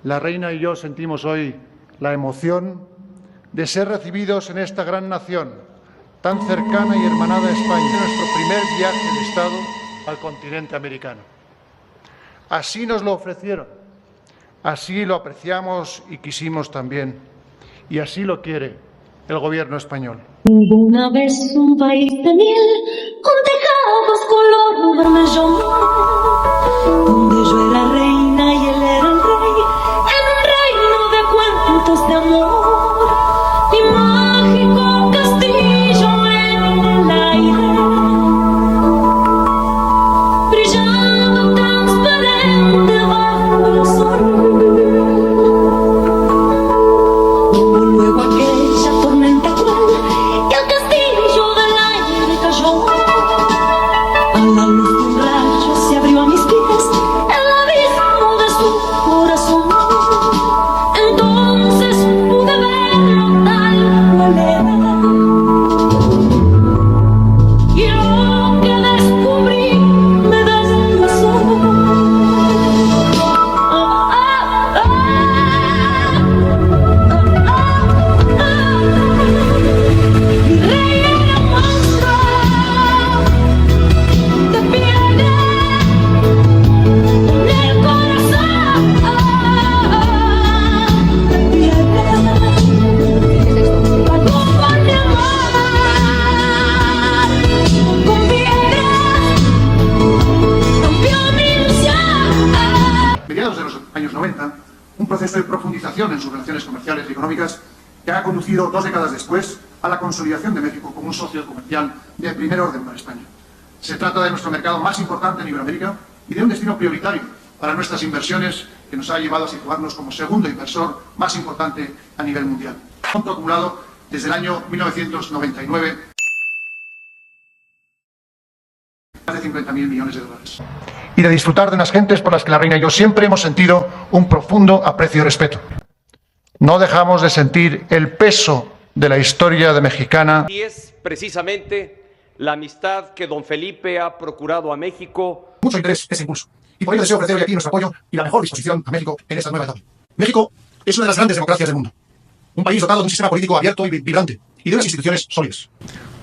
La reina y yo sentimos hoy la emoción de ser recibidos en esta gran nación, tan cercana y hermanada a España, nuestro primer viaje de Estado al continente americano. Así nos lo ofrecieron, así lo apreciamos y quisimos también, y así lo quiere el Gobierno español. Hubo una vez un país de miel con tejados color vermellón, donde yo era reina y él era el rey, en un reino de cuentos de amor. Mi mágico castillo en el aire brillaba transparente bajo el sol. Hubo luego aquella tormenta cruel y el castillo del aire cayó. A la luz de un rayo se abrió a mis pies el abismo de su corazón. Entonces pude verlo tal cual era, y lo que descubrí me destrozó. Mi rey era un monstruo de piedra en el corazón de piedra. Pagó con mi amor con piedra, rompió mi ilusión. Mediados de los años 90, un proceso de profundización en sus relaciones comerciales y económicas que ha conducido 2 décadas después a la consolidación de México como un socio comercial de primer orden para España. Se trata de nuestro mercado más importante en Iberoamérica y de un destino prioritario para nuestras inversiones que nos ha llevado a situarnos como segundo inversor más importante a nivel mundial. Monto acumulado desde el año 1999 más de 50.000 millones de dólares. Y de disfrutar de unas gentes por las que la reina y yo siempre hemos sentido un profundo aprecio y respeto. No dejamos de sentir el peso de la historia de mexicana. Y es precisamente la amistad que don Felipe ha procurado a México. Mucho interés ese impulso. Y por ello deseo ofrecer hoy aquí nuestro apoyo y la mejor disposición a México en esta nueva etapa. México es una de las grandes democracias del mundo. Un país dotado de un sistema político abierto y vibrante y de unas instituciones sólidas.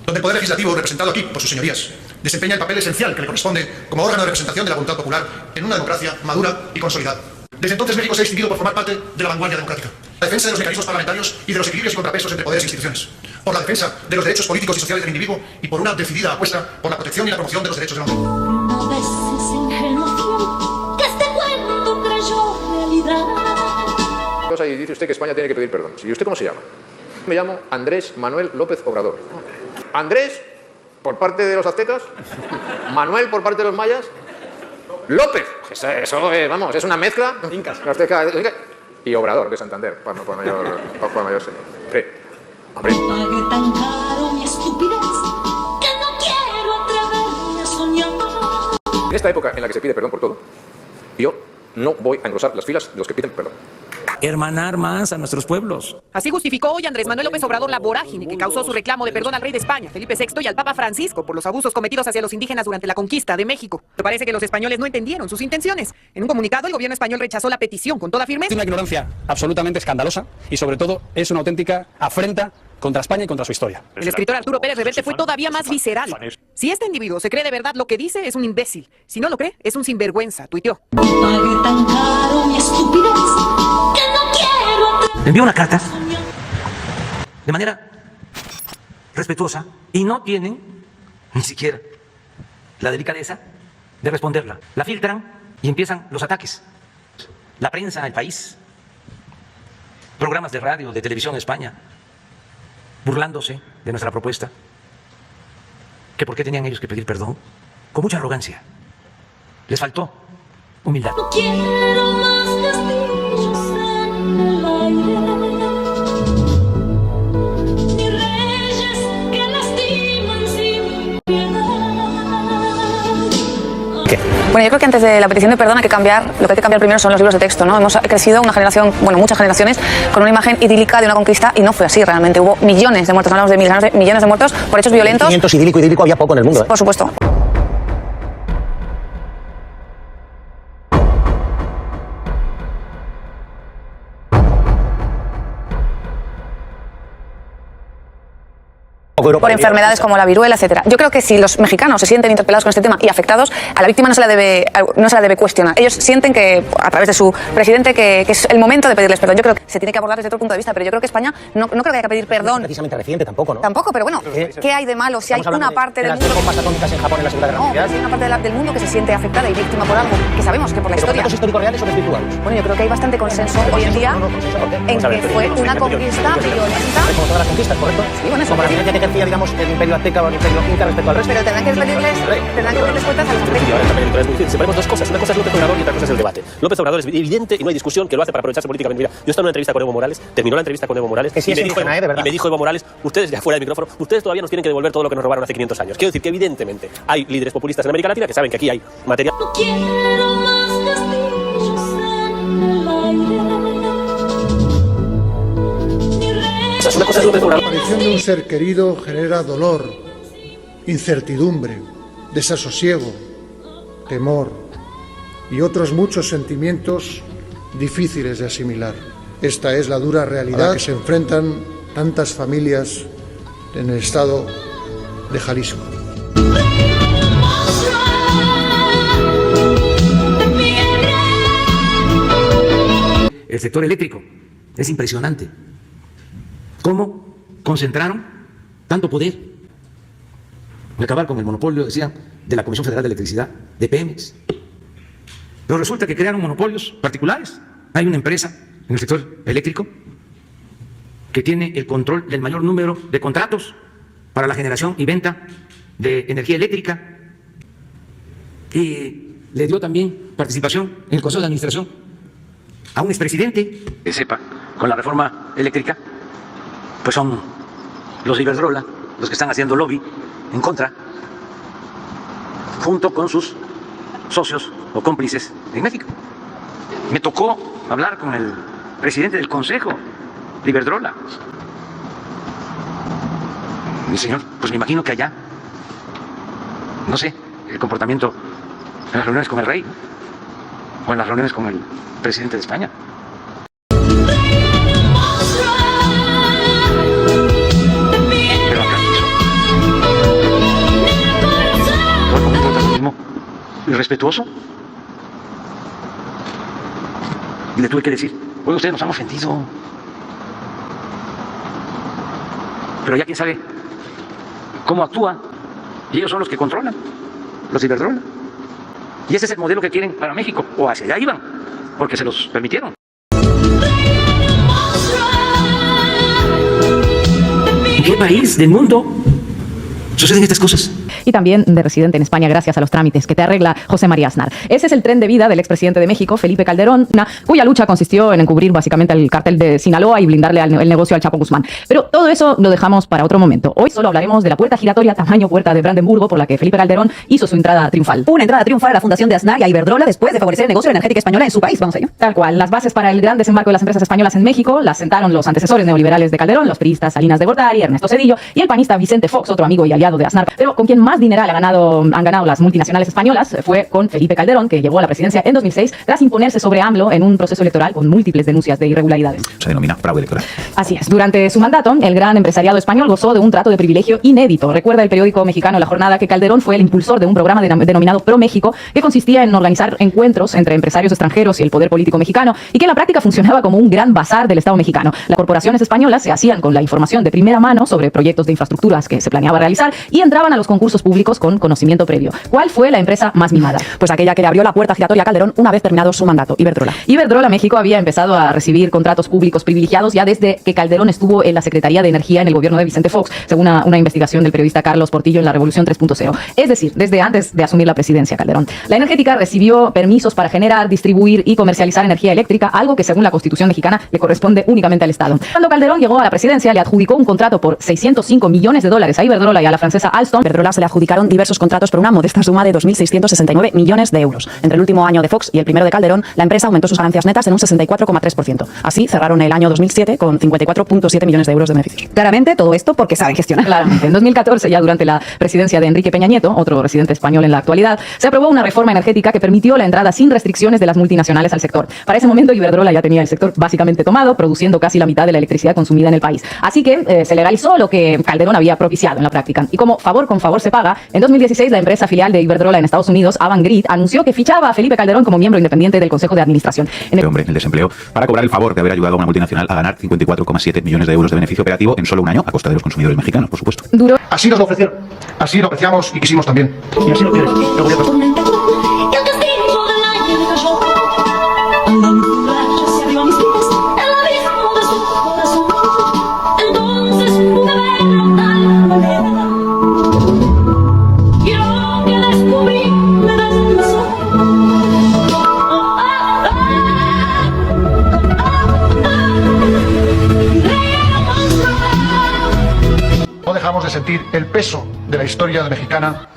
Donde el Poder Legislativo, representado aquí por sus señorías, desempeña el papel esencial que le corresponde como órgano de representación de la voluntad popular en una democracia madura y consolidada. Desde entonces México se ha distinguido por formar parte de la vanguardia democrática. La defensa de los mecanismos parlamentarios y de los equilibrios y contrapesos entre poderes e instituciones. Por la defensa de los derechos políticos y sociales del individuo y por una decidida apuesta por la protección y la promoción de los derechos del hombre. Una vez ese ingenuo fiel que este cuento creyó realidad. Y dice usted que España tiene que pedir perdón. ¿Y usted cómo se llama? Me llamo Andrés Manuel López Obrador. Andrés, por parte de los aztecas. Manuel, por parte de los mayas. López, eso vamos, es una mezcla. Incas. Y Obrador, de Santander, por mayor señor. Sí. Hombre. Pagué tan caro mi estupidez que no quiero atreverme a soñar. En esta época en la que se pide perdón por todo, yo no voy a engrosar las filas de los que piden perdón. Hermanar más a nuestros pueblos. Así justificó hoy Andrés Manuel López Obrador la vorágine que causó su reclamo de perdón al rey de España, Felipe VI, y al Papa Francisco por los abusos cometidos hacia los indígenas durante la conquista de México. Pero parece que los españoles no entendieron sus intenciones. En un comunicado, el gobierno español rechazó la petición con toda firmeza. Es una ignorancia absolutamente escandalosa y, sobre todo, es una auténtica afrenta contra España y contra su historia. El escritor Arturo Pérez Reverte fue todavía más visceral. Si este individuo se cree de verdad lo que dice, es un imbécil. Si no lo cree, es un sinvergüenza, tuiteó. Pagué tan caro mi estupidez que no quiero atreverme. Envió una carta de manera respetuosa y no tienen ni siquiera la delicadeza de responderla. La filtran y empiezan los ataques. La prensa, el país, programas de radio, de televisión en España, burlándose de nuestra propuesta, que por qué tenían ellos que pedir perdón, con mucha arrogancia. Les faltó humildad. No quiero más castillos en el aire, ni reyes que lastiman sin piedad. ¿Qué? Bueno, yo creo que antes de la petición de perdón hay que cambiar, lo que hay que cambiar primero son los libros de texto, ¿no? Hemos crecido una generación, bueno, muchas generaciones, con una imagen idílica de una conquista y no fue así realmente. Hubo millones de muertos, hablamos de millones de muertos por hechos violentos. 500 idílico había poco en el mundo, ¿eh? Por supuesto. Europa por enfermedades como la viruela, etcétera. Yo creo que si los mexicanos se sienten interpelados con este tema y afectados, a la víctima no se la debe cuestionar. Ellos sienten que, a través de su presidente, que es el momento de pedirles perdón. Yo creo que se tiene que abordar desde otro punto de vista, pero yo creo que España no creo que haya que pedir perdón. No es precisamente reciente tampoco, ¿no? Tampoco, pero bueno, ¿qué hay de malo si hay una parte del mundo... las bombas atómicas en Japón en la Segunda Guerra Mundial? No, hay una parte del mundo que se siente afectada y víctima por algo, que sabemos que por la historia... ¿Datos históricos reales o desvirtuados? Bueno, yo creo que hay bastante consenso hoy en día en que fue una conquista violenta. Como todas las conquistas, ¿correcto? Sí, bueno, eso. Como la violencia que ejercía, digamos, el Imperio Azteca o el Imperio Inca respecto al resto. Pero tendrán que pedirles cuentas a los aztecas. Separemos dos cosas. Una cosa es López Obrador y otra cosa es el debate. López Obrador es evidente y no hay discusión que lo hace para aprovecharse políticamente. Mira, yo estaba en una entrevista con Evo Morales, terminó la entrevista con Evo Morales que sí, de verdad. Y me dijo Evo Morales, ustedes, ya fuera del micrófono, ustedes todavía nos tienen que devolver todo lo que nos robaron hace 500 años. Quiero decir que evidentemente hay líderes populistas en América Latina que saben que aquí hay material. No quiero más castillos en el aire. Una cosa es López Obrador. La aparición de un ser querido genera dolor, incertidumbre, desasosiego, temor y otros muchos sentimientos difíciles de asimilar. Esta es la dura realidad a la que se enfrentan tantas familias en el estado de Jalisco. El sector eléctrico es impresionante. ¿Cómo concentraron tanto poder? Acabar con el monopolio, decían, de la Comisión Federal de Electricidad, de Pemex. Pero resulta que crearon monopolios particulares. Hay una empresa en el sector eléctrico que tiene el control del mayor número de contratos para la generación y venta de energía eléctrica y le dio también participación en el Consejo de Administración a un expresidente que sepa, con la reforma eléctrica, pues son los de Iberdrola los que están haciendo lobby en contra, junto con sus socios o cómplices en México. Me tocó hablar con el presidente del Consejo de Iberdrola. Mi señor, pues me imagino que allá, no sé, el comportamiento en las reuniones con el rey o en las reuniones con el presidente de España. Pero acá hizo un protagonismo irrespetuoso. Y le tuve que decir, oye, ustedes nos han ofendido. Pero ya quién sabe cómo actúa. Y ellos son los que controlan, los de Iberdrola. Y ese es el modelo que quieren para México. O hacia allá iban, porque se los permitieron. ¿En qué país del mundo suceden estas cosas? Y también de residente en España gracias a los trámites que te arregla José María Aznar. Ese es el tren de vida del expresidente de México, Felipe Calderón, cuya lucha consistió en encubrir básicamente el cártel de Sinaloa y blindarle el negocio al Chapo Guzmán. Pero todo eso lo dejamos para otro momento. Hoy solo hablaremos de la puerta giratoria tamaño puerta de Brandenburgo por la que Felipe Calderón hizo su entrada triunfal. Una entrada triunfal a la fundación de Aznar y a Iberdrola después de favorecer el negocio de energética española en su país. Vamos a ello. Tal cual. Las bases para el gran desembarco de las empresas españolas en México las sentaron los antecesores neoliberales de Calderón, los priistas Salinas de Gortari, Ernesto Zedillo y el panista Vicente Fox, otro amigo y aliado de Aznar. Pero con quien más dineral han ganado las multinacionales españolas fue con Felipe Calderón, que llegó a la presidencia en 2006 tras imponerse sobre AMLO en un proceso electoral con múltiples denuncias de irregularidades. Se denomina fraude electoral. Así es. Durante su mandato, el gran empresariado español gozó de un trato de privilegio inédito. Recuerda el periódico mexicano La Jornada que Calderón fue el impulsor de un programa denominado Pro México, que consistía en organizar encuentros entre empresarios extranjeros y el poder político mexicano, y que en la práctica funcionaba como un gran bazar del Estado mexicano. Las corporaciones españolas se hacían con la información de primera mano sobre proyectos de infraestructuras que se planeaba realizar y entraban a los concursos públicos con conocimiento previo. ¿Cuál fue la empresa más mimada? Pues aquella que le abrió la puerta giratoria a Calderón una vez terminado su mandato, Iberdrola. Iberdrola México había empezado a recibir contratos públicos privilegiados ya desde que Calderón estuvo en la Secretaría de Energía en el gobierno de Vicente Fox, según una investigación del periodista Carlos Portillo en la Revolución 3.0. Es decir, desde antes de asumir la presidencia Calderón. La energética recibió permisos para generar, distribuir y comercializar energía eléctrica, algo que según la Constitución mexicana le corresponde únicamente al Estado. Cuando Calderón llegó a la presidencia, le adjudicó un contrato por $605 millones a Iberdrola y a la francesa Alstom. Iberdrola se le adjudicaron diversos contratos por una modesta suma de 2.669 millones de euros. Entre el último año de Fox y el primero de Calderón, la empresa aumentó sus ganancias netas en un 64,3%. Así cerraron el año 2007 con 54,7 millones de euros de beneficios. Claramente todo esto porque saben gestionar. Claramente. En 2014, ya durante la presidencia de Enrique Peña Nieto, otro residente español en la actualidad, se aprobó una reforma energética que permitió la entrada sin restricciones de las multinacionales al sector. Para ese momento, Iberdrola ya tenía el sector básicamente tomado, produciendo casi la mitad de la electricidad consumida en el país. Así que se legalizó lo que Calderón había propiciado en la práctica. Y como favor con favor se paga, en 2016 la empresa filial de Iberdrola en Estados Unidos, Avangrid, anunció que fichaba a Felipe Calderón como miembro independiente del Consejo de Administración. El desempleo, para cobrar el favor de haber ayudado a una multinacional a ganar 54,7 millones de euros de beneficio operativo en solo un año a costa de los consumidores mexicanos, por supuesto. Duro. Así nos lo ofrecieron, así lo apreciamos y quisimos también. Y así lo quiere el gobierno. No dejamos de sentir el peso de la historia mexicana.